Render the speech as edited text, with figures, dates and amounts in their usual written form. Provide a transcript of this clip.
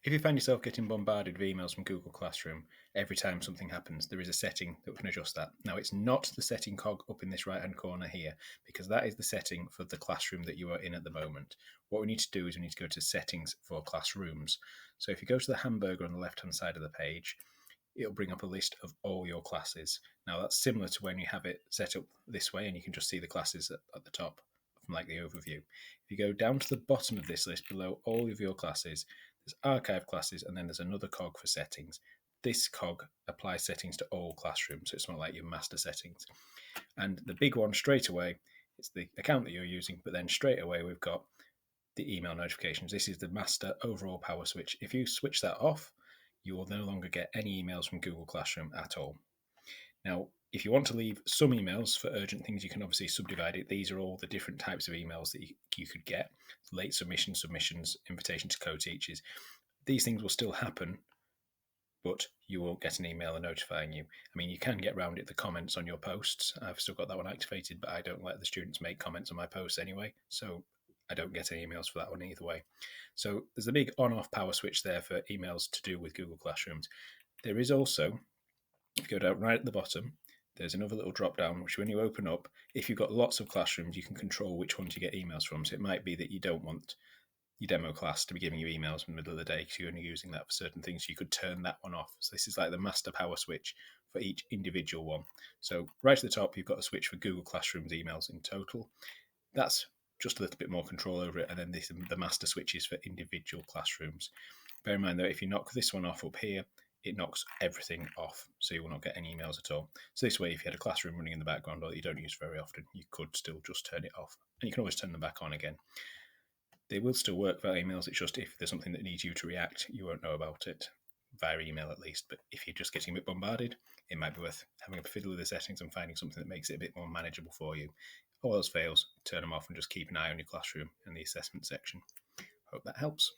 If you find yourself getting bombarded with emails from Google Classroom every time something happens, there is a setting that can adjust that. Now, it's not the setting cog up in this right-hand corner here, because that is the setting for the classroom that you are in at the moment. What we need to do is we need to go to settings for classrooms. So if you go to the hamburger on the left-hand side of the page, it'll bring up a list of all your classes. Now, that's similar to when you have it set up this way, and you can just see the classes at the top from like the overview. If you go down to the bottom of this list below all of your classes, there's archive classes, and then there's another cog for settings. This cog applies settings to all classrooms, so it's not like your master settings. And the big one straight away is the account that you're using, but then straight away we've got the email notifications. This is the master overall power switch. If you switch that off, you will no longer get any emails from Google Classroom at all. Now, if you want to leave some emails for urgent things, you can obviously subdivide it. These are all the different types of emails that you could get. Late submissions, invitation to co-teachers. These things will still happen, but you won't get an email notifying you. I mean, you can get around it, the comments on your posts. I've still got that one activated, but I don't let the students make comments on my posts anyway, so I don't get any emails for that one either way. So there's a big on-off power switch there for emails to do with Google Classrooms. There is also, if you go down right at the bottom, there's another little drop down, which when you open up, if you've got lots of classrooms, you can control which ones you get emails from. So it might be that you don't want your demo class to be giving you emails in the middle of the day because you're only using that for certain things. So you could turn that one off. So this is like the master power switch for each individual one. So right at the top, you've got a switch for Google Classroom's emails in total. That's just a little bit more control over it. And then the master switches for individual classrooms. Bear in mind though, if you knock this one off up here, it knocks everything off, so you will not get any emails at all. So this way, if you had a classroom running in the background or that you don't use very often, you could still just turn it off. And you can always turn them back on again. They will still work via emails. It's just if there's something that needs you to react, you won't know about it, via email at least. But if you're just getting a bit bombarded, it might be worth having a fiddle with the settings and finding something that makes it a bit more manageable for you. All else fails, turn them off and just keep an eye on your classroom and the assessment section. Hope that helps.